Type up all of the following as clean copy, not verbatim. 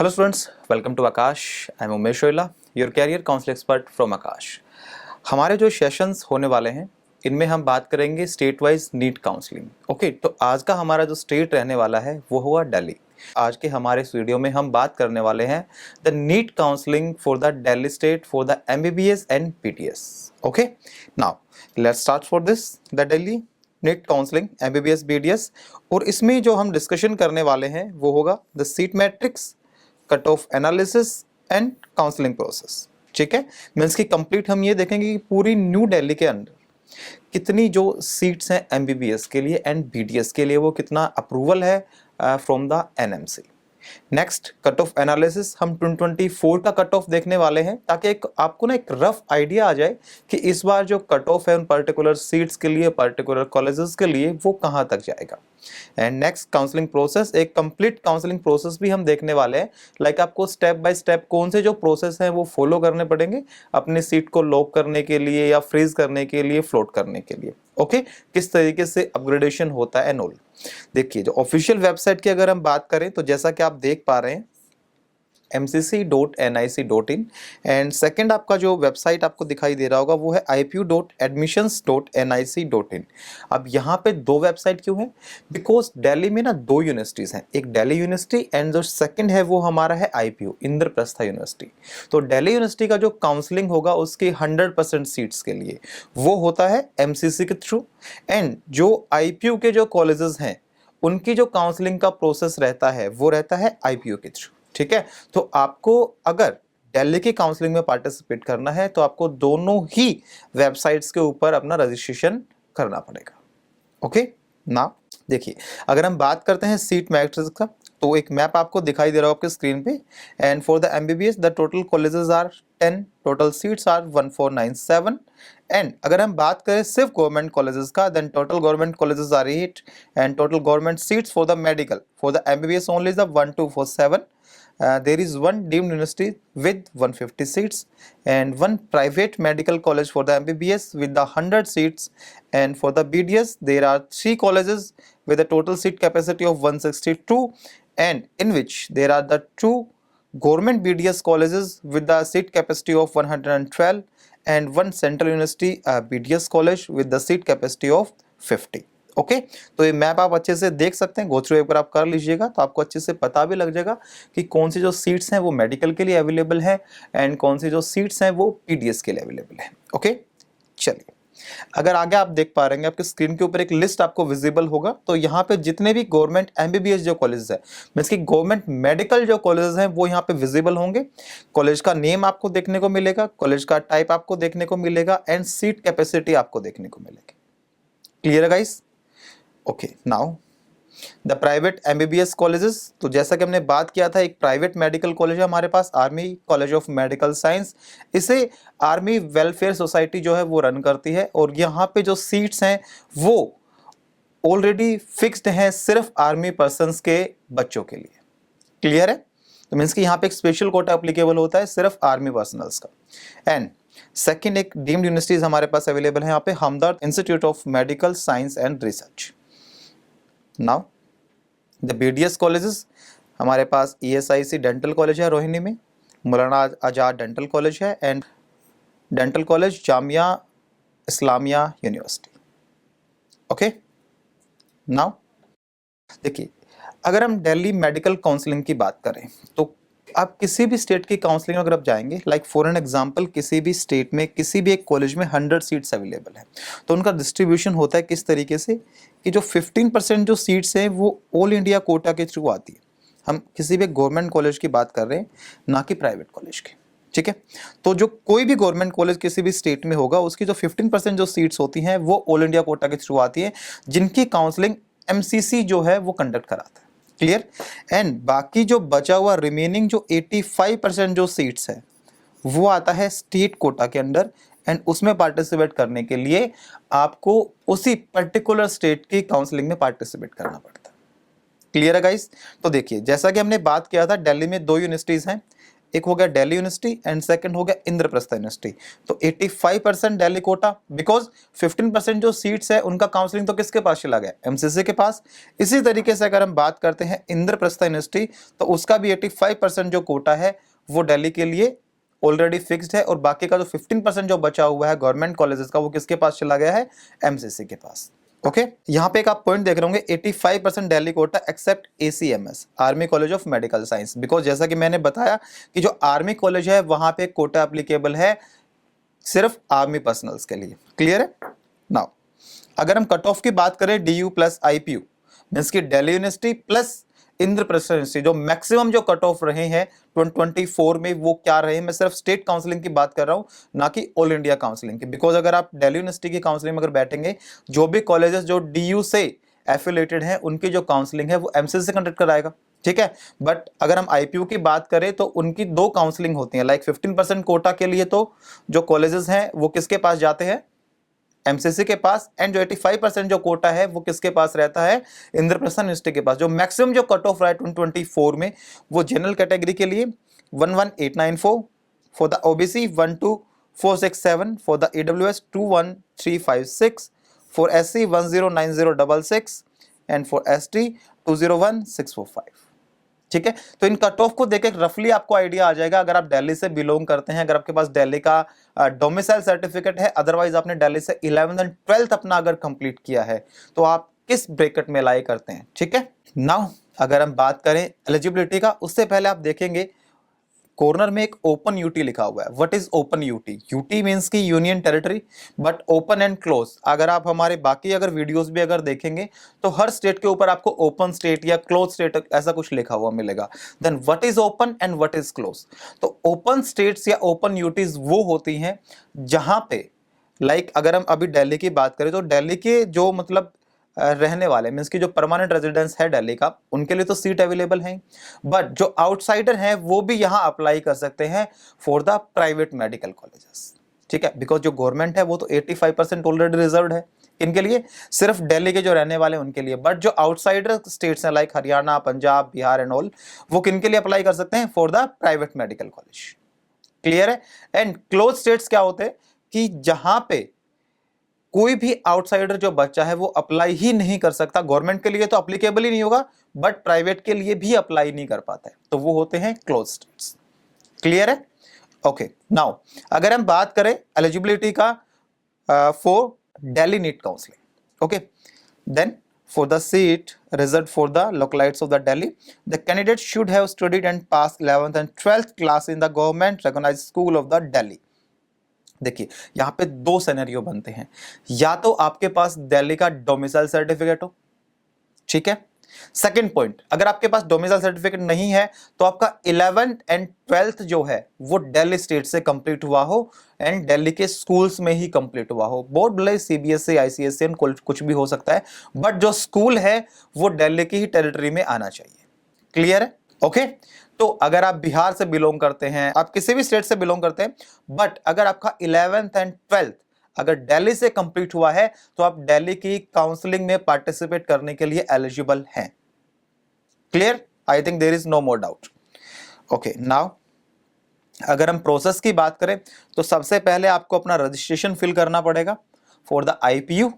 Hello students, welcome to Aakash. I am Umesh Oyla, your career counselling expert from Aakash. हमारे जो sessions होने वाले हैं इनमें हम बात करेंगे state wise NEET counselling. Okay, तो आज का हमारा जो स्टेट रहने वाला है वो हुआ दिल्ली। आज के हमारे इस वीडियो में हम बात करने वाले हैं the NEET counselling for the Delhi state for the MBBS and BDS. Okay, now let's start for this the Delhi NEET counselling MBBS BDS. और इसमें जो हम डिस्कशन करने वाले हैं वो होगा the seat matrix, cut off analysis and counselling process. ठीक है, मीन्स की कंप्लीट हम ये देखेंगे कि पूरी न्यू दिल्ली के अंदर कितनी जो सीट्स हैं एमबीबीएस के लिए एंड बीडीएस के लिए वो कितना अप्रूवल है from the NMC. Next cut off analysis हम 2024 का कट ऑफ देखने वाले हैं ताकि एक आपको ना एक रफ आइडिया आ जाए कि इस बार जो कट ऑफ है उन पर्टिकुलर सीट्स के लिए, पर्टिकुलर कॉलेजेस के लिए वो कहाँ तक जाएगा। एंड नेक्स्ट काउंसलिंग प्रोसेस, एक कंप्लीट काउंसलिंग प्रोसेस भी हम देखने वाले हैं। लाइक आपको स्टेप बाय स्टेप कौन से जो प्रोसेस हैं वो फॉलो करने पड़ेंगे अपनी सीट को लॉक करने के लिए या फ्रीज करने के लिए, फ्लोट करने के लिए। ओके, किस तरीके से अपग्रेडेशन होता है एंड ऑल। देखिए, जो ऑफिशियल वेबसाइट की अगर हम बात करें तो जैसा कि आप देख पा रहे हैं mcc.nic.in एंड सेकंड आपका जो वेबसाइट आपको दिखाई दे रहा होगा वो है ipu.admissions.nic.in। अब यहाँ पे दो वेबसाइट क्यों है? बिकॉज दिल्ली में ना दो यूनिवर्सिटीज़ हैं, एक दिल्ली यूनिवर्सिटी एंड जो सेकंड है वो हमारा है IPU इंद्रप्रस्थ यूनिवर्सिटी। तो दिल्ली यूनिवर्सिटी का जो काउंसलिंग होगा उसके 100% सीट्स के लिए वो होता है MCC के थ्रू, एंड जो IPU के जो कॉलेजेस हैं उनकी जो काउंसलिंग का प्रोसेस रहता है वो रहता है IPU के थ्रू। ठीक है, तो आपको अगर दिल्ली की काउंसलिंग में पार्टिसिपेट करना है तो आपको दोनों ही वेबसाइट्स के ऊपर अपना रजिस्ट्रेशन करना पड़ेगा। ओके, ना देखिए, अगर हम बात करते हैं सीट मैट्रिक्स का तो एक मैप आपको दिखाई दे रहा होगा आपके स्क्रीन पे। And for the MBBS the total colleges are 10, total seats are 1497। And अगर हम बात करें सिर्फ गवर्नमेंट कॉलेजेस का then total government colleges are 8 and total government seats for the medical for the MBBS only is the 1247। There is one deemed university with 150 seats and one private medical college for the MBBS with the 100 seats, and for the BDS there are 3 colleges with a total seat capacity of 162, and in which there are the 2 government BDS colleges with the seat capacity of 112 and one central university BDS college with the seat capacity of 50। Okay, तो ये map आप अच्छे से देख सकते हैं, go through एक बार आप कर लीजिएगा तो आपको अच्छे से पता भी लग जाएगा कि कौन सी जो सीट्स हैं वो मेडिकल के लिए अवेलेबल है एंड कौन सी जो सीट्स हैं वो पीडीएस के लिए अवेलेबल है। ओके, चलिए अगर आगे आप देख पा रहे हैं आपके स्क्रीन के ऊपर एक लिस्ट आपको विजिबल होगा। तो यहाँ पे जितने भी गवर्नमेंट एमबीबीएस जो कॉलेज है मींस की गवर्नमेंट मेडिकल जो कॉलेज हैं वो यहाँ पे विजिबल होंगे। कॉलेज का नेम आपको देखने को मिलेगा, कॉलेज का टाइप आपको देखने को मिलेगा एंड सीट कैपेसिटी आपको देखने को मिलेगी। क्लियर है guys? Okay, now the private MBBS colleges, तो जैसा कि हमने बात किया था एक प्राइवेट मेडिकल कॉलेज है हमारे पास army college of medical science. इसे आर्मी वेलफेयर सोसाइटी जो है वो रन करती है और यहाँ पे जो सीट्स हैं वो ऑलरेडी फिक्स्ड हैं सिर्फ आर्मी पर्सन्स के बच्चों के लिए। क्लियर है? तो मीन्स कि यहाँ पे एक स्पेशल कोटा एप्लीकेबल होता है सिर्फ आर्मी पर्सनल्स का। एंड सेकेंड एक डीम्ड यूनिवर्सिटीज हमारे पास अवेलेबल है यहाँ पे Hamdard institute of medical science and research. Now the BDS colleges हमारे पास ESIC डेंटल कॉलेज है रोहिणी में, मौलाना आजाद डेंटल कॉलेज है and dental college Jamia Islamia university. Okay, now देखिए, अगर हम दिल्ली मेडिकल काउंसलिंग की बात करें तो आप किसी भी स्टेट की काउंसलिंग अगर आप जाएंगे, लाइक फॉर एन एग्जांपल किसी भी स्टेट में किसी भी एक कॉलेज में 100 सीट्स अवेलेबल है तो उनका डिस्ट्रीब्यूशन होता है किस तरीके से कि जो 15% जो सीट्स हैं वो ऑल इंडिया कोटा के थ्रू आती है। हम किसी भी गवर्नमेंट कॉलेज की बात कर रहे हैं, ना कि प्राइवेट कॉलेज की। ठीक है, तो जो कोई भी गवर्नमेंट कॉलेज किसी भी स्टेट में होगा उसकी जो 15% जो सीट्स होती हैं वो ऑल इंडिया कोटा के थ्रू आती है, जिनकी काउंसलिंग MCC जो है वो कंडक्ट कराता है। क्लियर? एंड बाकी जो बचा हुआ रिमेनिंग जो 85% जो सीट्स है वो आता है स्टेट कोटा के अंडर एंड उसमें पार्टिसिपेट करने के लिए आपको उसी पर्टिकुलर स्टेट की काउंसलिंग में पार्टिसिपेट करना पड़ता है। क्लियर है गाइस? तो देखिए, जैसा कि हमने बात किया था दिल्ली में दो यूनिवर्सिटीज हैं, एक हो गया दिल्ली यूनिवर्सिटी एंड सेकंड हो गया इंद्रप्रस्थ यूनिवर्सिटी। तो 85% दिल्ली कोटा, बिकॉज 15% जो सीट्स है उनका काउंसलिंग तो किसके पास चला गया, एमसीसी के पास। इसी तरीके से अगर हम बात करते हैं इंद्रप्रस्थ यूनिवर्सिटी, तो उसका भी 85% जो कोटा है वो दिल्ली के लिए ऑलरेडी फिक्स्ड है, और बाकी का जो 15% जो बचा हुआ है गवर्नमेंट कॉलेजेस का, वो किसके पास चला गया है, एमसीसी के पास। ओके यहाँ पे एक आप पॉइंट देख रहे होंगे, 85% Delhi quota except ACMS, army college of medical science, because जैसा कि मैंने बताया कि जो आर्मी कॉलेज है वहां पे कोटा एप्लीकेबल है सिर्फ आर्मी पर्सनल्स के लिए। क्लियर है। नाउ अगर हम कट ऑफ की बात करें डीयू प्लस आईपीयू, मींस की Delhi university plus Indraprastha university, जो मैक्सिमम जो कट ऑफ रहे हैं 2024 में वो क्या रहे, मैं सिर्फ स्टेट काउंसलिंग की बात कर रहा हूं, ना कि ऑल इंडिया काउंसलिंग की। बिकॉज अगर आप दिल्ली यूनिवर्सिटी की काउंसलिंग में अगर बैठेंगे, जो भी कॉलेजेस जो डीयू से एफिलेटेड हैं उनकी जो काउंसलिंग है वो एमसीसी से कंडक्ट कराएगा, ठीक है। बट अगर हम आईपीयू की बात करें तो उनकी 2 काउंसलिंग होती है, लाइक 15% कोटा के लिए तो जो कॉलेजेस हैं वो किसके पास जाते हैं, एमसीसी के पास, एंड जो 85% जो कोटा है वो किसके पास रहता है, इंद्रप्रस्थ यूनिवर्सिटी के पास। जो मैक्सिमम जो कट ऑफ रहा है 2024 में वो जनरल कैटेगरी के लिए 11894, for the OBC 12467, for the EWS 21356, for SC 109066 and for ST 201645। ठीक है, तो इन कट ऑफ को देख रफली आपको आइडिया आ जाएगा अगर आप दिल्ली से बिलोंग करते हैं, अगर आपके पास दिल्ली का डोमिसाइल सर्टिफिकेट है, अदरवाइज आपने दिल्ली से 11th एंड 12th अपना अगर कंप्लीट किया है तो आप किस ब्रैकेट में लाई करते हैं। ठीक है, नाउ अगर हम बात करें एलिजिबिलिटी का, उससे पहले आप देखेंगे कॉर्नर में एक ओपन यूटी लिखा हुआ है। What is open UT? UT means की union territory, but open and close. अगर आप हमारे बाकी अगर वीडियोस भी अगर देखेंगे तो हर स्टेट के ऊपर आपको ओपन स्टेट या क्लोज स्टेट ऐसा कुछ लिखा हुआ मिलेगा। Then what is open and what is close? तो ओपन स्टेट्स या ओपन यूटीज वो होती हैं जहां पे लाइक अगर हम अभी दिल्ली की बात करें तो दिल्ली के जो मतलब रहने वाले मींस की जो परमानेंट रेजिडेंस है दिल्ली का, उनके लिए तो सीट अवेलेबल है, बट जो आउटसाइडर हैं वो भी यहां अप्लाई कर सकते हैं for the private medical colleges. ठीक है, बिकॉज जो गवर्नमेंट है वो तो 85% ऑलरेडी रिजर्व्ड है इनके लिए, सिर्फ दिल्ली के जो रहने वाले उनके लिए। बट जो आउटसाइडर स्टेट्स हैं like Haryana, Punjab, Bihar and all, वो किन के लिए अप्लाई कर सकते हैं, for the private medical college. Clear है। एंड क्लोज स्टेट्स क्या होते हैं कि जहां पे कोई भी आउटसाइडर जो बच्चा है वो अप्लाई ही नहीं कर सकता, गवर्नमेंट के लिए तो अप्लीकेबल ही नहीं होगा, बट प्राइवेट के लिए भी अप्लाई नहीं कर पाता है, तो वो होते हैं क्लोज स्टेट्स। क्लियर है। ओके, नाउ अगर हम बात करें एलिजिबिलिटी का for Delhi NEET counselling, okay, then for the seat reserved for the localities of the Delhi, the candidate should have studied and passed 11th and 12th class in the government recognized school of the Delhi। देखिए यहां पे 2 scenario बनते हैं, या तो आपके पास दिल्ली का domicile certificate हो, ठीक है। सेकंड पॉइंट, अगर आपके पास डोमिसाइल सर्टिफिकेट नहीं है तो आपका 11th एंड 12th जो है वो दिल्ली स्टेट से कंप्लीट हुआ हो एंड दिल्ली के स्कूल्स में ही कंप्लीट हुआ हो। बोर्ड भले सीबीएसई, आईसीएसई कुछ भी हो सकता है, बट जो स्कूल है वो दिल्ली की ही टेरिटरी में आना चाहिए। क्लियर है। ओके, तो अगर आप बिहार से बिलोंग करते हैं, आप किसी भी स्टेट से बिलोंग करते हैं, बट अगर आपका 11th एंड 12th अगर दिल्ली से कंप्लीट हुआ है तो आप दिल्ली की काउंसलिंग में पार्टिसिपेट करने के लिए एलिजिबल हैं। Clear? I think there is no more doubt. Okay, now अगर हम प्रोसेस की बात करें तो सबसे पहले आपको अपना रजिस्ट्रेशन फिल करना पड़ेगा for the IPU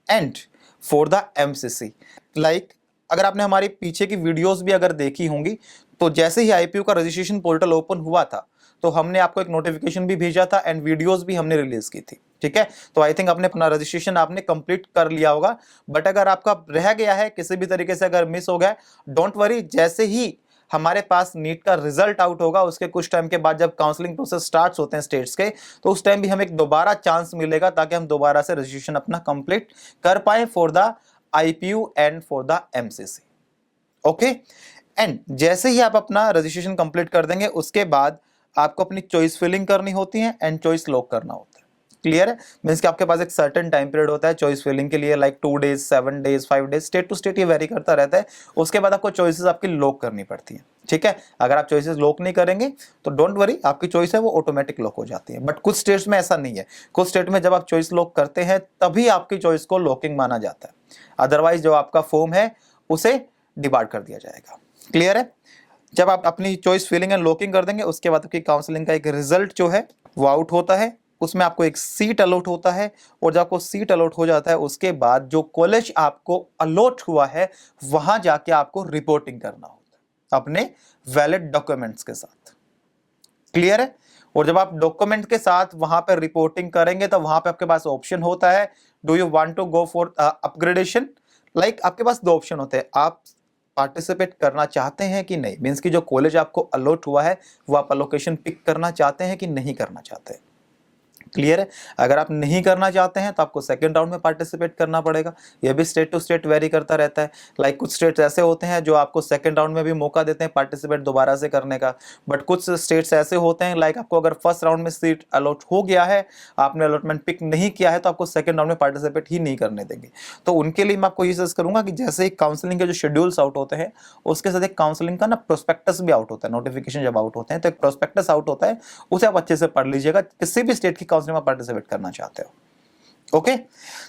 and for the MCC. Like अगर आपने हमारी पीछे की वीडियोस भी अगर देखी होंगी तो जैसे ही आईपीयू का रजिस्ट्रेशन पोर्टल ओपन हुआ था तो हमने आपको एक नोटिफिकेशन भी भेजा था एंड वीडियोस भी हमने रिलीज की थी। ठीक है, तो आई थिंक आपने अपना रजिस्ट्रेशन आपने कंप्लीट कर लिया होगा, बट अगर आपका रह गया है किसी भी तरीके से अगर मिस हो गया, डोंट वरी, जैसे ही हमारे पास नीट का रिजल्ट आउट होगा उसके कुछ टाइम के बाद जब काउंसलिंग प्रोसेस स्टार्ट होते हैं स्टेट्स के, तो उस टाइम भी हमें एक दोबारा चांस मिलेगा ताकि हम दोबारा से रजिस्ट्रेशन अपना कंप्लीट कर पाए for the IPU and for the MCC. Okay, and जैसे ही आप अपना रजिस्ट्रेशन कंप्लीट कर देंगे उसके बाद आपको अपनी चॉइस फिलिंग करनी होती है एंड चॉइस लॉक करना होता है। क्लियर है, मींस कि आपके पास एक सर्टेन टाइम पीरियड होता है चॉइस फिलिंग के लिए, like 2 days, 7 days, 5 days, state to state ये वेरी करता रहता है। उसके बाद आपको चॉइसेस आपकी लॉक करनी पड़ती है। ठीक है, अगर आप चॉइसेस लॉक नहीं करेंगे तो डोंट वरी, आपकी चॉइस है वो ऑटोमेटिक लॉक हो जाती है। बट कुछ स्टेट्स में ऐसा नहीं है, कुछ स्टेट में जब आप चॉइस लॉक करते हैं तभी आपकी चॉइस को लॉकिंग माना जाता है, अदरवाइज जो आपका फॉर्म है उसे डिबार्ड कर दिया जाएगा। क्लियर है। जब आप अपनी चॉइस फिलिंग एंड लॉकिंग कर देंगे उसके बाद आपकी काउंसलिंग का एक रिजल्ट जो है वो आउट होता है, उसमें आपको एक सीट अलॉट होता है, और जब आपको सीट अलॉट हो जाता है उसके बाद जो कॉलेज आपको अलॉट हुआ है वहां जाके आपको रिपोर्टिंग करना होता है अपने वैलिड डॉक्यूमेंट्स के साथ। क्लियर है? और जब आप डॉक्यूमेंट के साथ वहां पर रिपोर्टिंग करेंगे तो वहां पे आपके पास ऑप्शन होता है, do you want to go for upgradation. Like आपके पास दो ऑप्शन होते हैं, आप पार्टिसिपेट करना चाहते हैं कि नहीं, मींस कि जो कॉलेज आपको अलॉट हुआ है वो आप अलोकेशन पिक करना चाहते हैं कि नहीं करना चाहते हैं। क्लियर है? अगर आप नहीं करना चाहते हैं तो आपको सेकंड राउंड में पार्टिसिपेट करना पड़ेगा। यह भी स्टेट टू स्टेट वेरी करता रहता है। लाइक कुछ स्टेट्स ऐसे होते हैं जो आपको सेकंड राउंड में भी मौका देते हैं पार्टिसिपेट दोबारा से करने का, बट कुछ स्टेट्स ऐसे होते हैं लाइक आपको अगर फर्स्ट राउंड में सीट अलॉट हो गया है, आपने अलॉटमेंट पिक नहीं किया है, तो आपको सेकंड राउंड में पार्टिसिपेट ही नहीं करने देंगे। तो उनके लिए मैं आपको ये सजेस्ट करूंगा कि जैसे ही काउंसलिंग के जो शेड्यूल्स आउट होते हैं उसके साथ एक काउंसलिंग का ना प्रोस्पेक्टस भी आउट होता है, नोटिफिकेशन जब आउट होते हैं तो एक प्रोस्पेक्टस आउट होता है, उसे आप अच्छे से पढ़ लीजिएगा किसी भी स्टेट की काउंसलिंग में पार्टिसिपेट करना चाहते हो। ओके,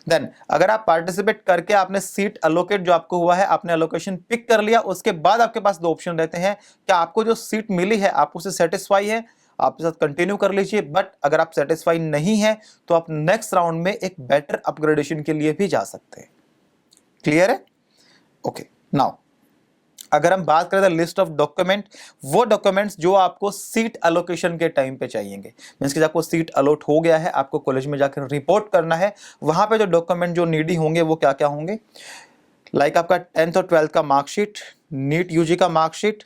देन अगर आप पार्टिसिपेट करके आपने सीट अलोकेट जो आपको हुआ है, आपने अलोकेशन पिक कर लिया, उसके बाद आपके पास दो ऑप्शन रहते हैं कि आपको जो सीट मिली है आप उससे सेटिस्फाई है, आप इसके साथ कंटिन्यू कर लीजिए, बट अगर आप सेटिस्फाई नहीं है तो आप नेक्स्ट राउंड में एक बेटर अपग्रेडेशन के लिए भी जा सकते हैं। क्लियर है? ओके, नाउ अगर हम बात करें लिस्ट ऑफ डॉक्यूमेंट, वो डॉक्यूमेंट्स जो आपको सीट अलोकेशन के टाइम पे चाहिएंगे, मींस कि आपको सीट अलॉट हो गया है, आपको कॉलेज में जाकर रिपोर्ट करना है, वहां पे जो डॉक्यूमेंट जो नीडी होंगे वो क्या क्या होंगे। लाइक आपका 10th और 12th का मार्कशीट, नीट यूजी का मार्कशीट,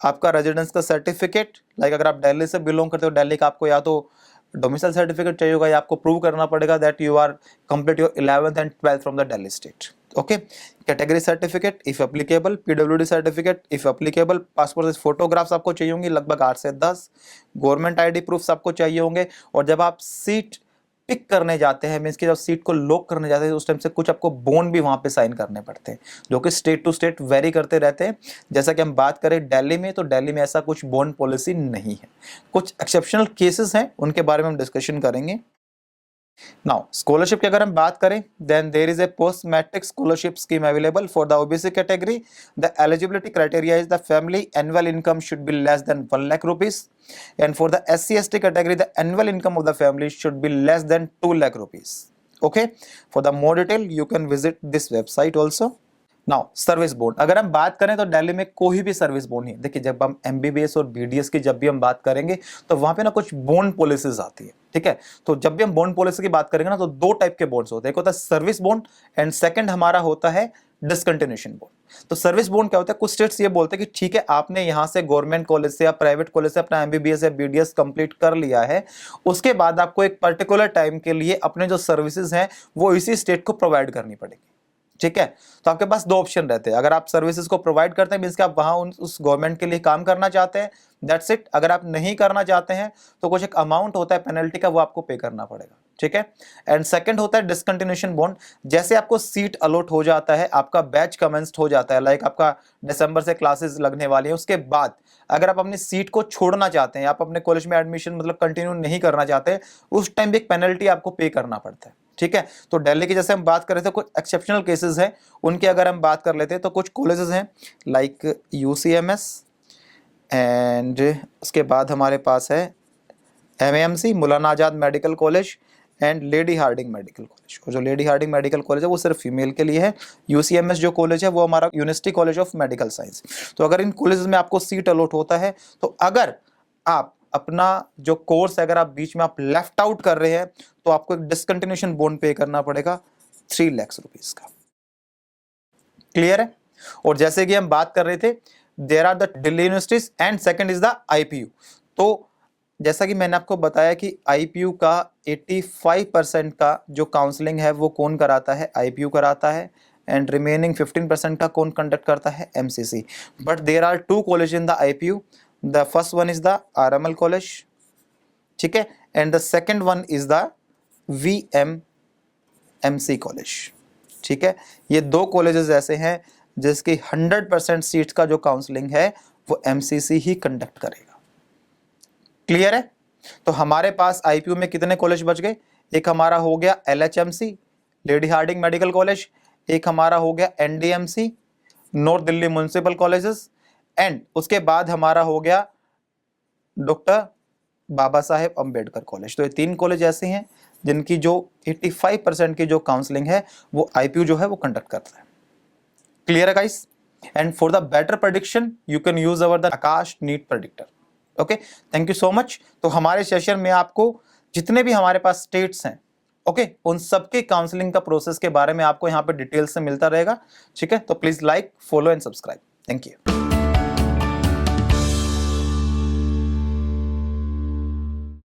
आपका रेजिडेंस का सर्टिफिकेट, लाइक अगर आप दिल्ली से बिलोंग करते हो दिल्ली का आपको या तो डोमिसाइल सर्टिफिकेट चाहिए होगा या आपको प्रूव करना पड़ेगा that you are complete your 11th and 12th from the Delhi state. Okay, category certificate if applicable, PWD certificate if applicable, passport size photographs आपको चाहिए होंगी लगभग 8 से 10, गवर्नमेंट आईडी प्रूफ्स आपको चाहिए होंगे, और जब आप सीट पिक करने जाते हैं, मींस कि जब सीट को लॉक करने जाते हैं उस टाइम से कुछ आपको बॉन्ड भी वहां पे साइन करने पड़ते हैं जो कि स्टेट टू स्टेट वेरी करते रहते हैं। जैसा कि हम बात करें दिल्ली में, तो दिल्ली में ऐसा कुछ बॉन्ड पॉलिसी नहीं है, कुछ एक्सेप्शनल केसेस हैं उनके बारे में हम डिस्कशन करेंगे। नाउ स्कॉलरशिप की अगर हम बात करें, then there is a post matric scholarship scheme available for the OBC category. The eligibility criteria is the family annual income should be less than 1 lakh rupees, and for the SC/ST category the annual income of the family should be less than 2 lakh rupees. Okay, for the more detail you can visit this website also. Now service bond अगर हम बात करें तो दिल्ली में कोई भी service bond नहीं। देखिए जब हम एमबीबीएस और बीडीएस की जब भी हम बात करेंगे तो वहां पे ना कुछ बॉन्ड पॉलिसीज आती है, ठीक है। तो जब भी हम बॉन्ड पॉलिसी की बात करेंगे ना तो दो टाइप के बॉन्ड्स होते हैं, एक होता है सर्विस बॉन्ड एंड सेकंड हमारा होता है डिसकंटिन्यूएशन बॉन्ड। तो सर्विस बॉन्ड क्या होता है, कुछ स्टेट्स ये बोलते हैं कि ठीक है आपने यहां से गवर्नमेंट कॉलेज से या प्राइवेट कॉलेज से अपना एमबीबीएस या बीडीएस कंप्लीट कर लिया है, उसके बाद आपको एक पर्टिकुलर टाइम के लिए अपने जो सर्विसेज हैं वो इसी स्टेट को प्रोवाइड करनी पड़ेगी, ठीक है। तो आपके पास दो ऑप्शन रहते हैं, अगर आप सर्विसेज को प्रोवाइड करते हैं मींस कि आप वहां उस गवर्नमेंट के लिए काम करना चाहते हैं, दैट्स इट। अगर आप नहीं करना चाहते हैं तो कुछ एक अमाउंट होता है पेनल्टी का, वो आपको पे करना पड़ेगा, ठीक है। एंड सेकंड होता है डिसकंटिन्यूएशन बॉन्ड। जैसे आपको सीट अलॉट हो जाता है, आपका बैच कमेंस्ड हो जाता है, लाइक आपका दिसंबर से क्लासेस लगने वाली है, उसके बाद अगर आप अपनी सीट को छोड़ना चाहते हैं, आप अपने कॉलेज में एडमिशन मतलब कंटिन्यू नहीं करना चाहते, उस टाइम भी एक पेनल्टी आपको पे करना पड़ता है, ठीक है। तो दिल्ली की जैसे हम बात कर रहे थे कुछ एक्सेप्शनल केसेस हैं, उनकी अगर हम बात कर लेते हैं तो कुछ कॉलेजेस हैं लाइक यूसीएमएस, एंड उसके बाद हमारे पास है MAMC Maulana Azad medical college and lady Hardinge medical college. और जो लेडी हार्डिंग मेडिकल कॉलेज है वो सिर्फ फीमेल के लिए है। यूसीएमएस जो कॉलेज है वो हमारा university college of medical science. तो अगर इन कॉलेजेस में आपको सीट अलॉट होता है तो अगर आप अपना जो कोर्स अगर आप बीच में आप लेफ्ट आउट कर रहे हैं तो आपको एक डिसकंटिन्यूएशन बॉन्ड पे करना पड़ेगा 3 लाख रुपीस का। क्लियर है? और जैसे कि हम बात कर रहे थे there are the Delhi universities and second is the IPU. तो जैसा कि मैंने आपको बताया कि आईपीयू का 85% का जो काउंसलिंग है वो कौन कराता है, आईपीयू कराता है, एंड रिमेनिंग 15% का कौन कंडक्ट करता है, MCC. But there are 2 college in the IPU, the first one is the RML college, ठीक है, and the second one is the VMMC college, ठीक है। ये 2 कॉलेजेस ऐसे हैं जिसकी 100% सीट्स का जो काउंसलिंग है वो एमसीसी ही कंडक्ट करेगा। क्लियर है? तो हमारे पास आईपीयू में कितने कॉलेज बच गए, एक हमारा हो गया LHMC Lady Hardinge medical College, एक हमारा हो गया NDMC North Delhi Municipal colleges, and उसके बाद हमारा हो गया डॉक्टर बाबा साहेब अंबेडकर कॉलेज। तो ये 3 कॉलेज ऐसे हैं जिनकी जो 85% की जो काउंसलिंग है वो आईपीयू जो है वो कंडक्ट करता है। क्लियर है guys? And for the better prediction you can use our the Aakash NEET predictor. Okay, thank you so much. तो हमारे सेशन में आपको जितने भी हमारे पास स्टेट्स हैं, ओके, उन सबके काउंसलिंग का प्रोसेस के बारे में आपको यहाँ पे डिटेल से मिलता रहेगा। ठीक है, तो please like, follow and subscribe. Thank you.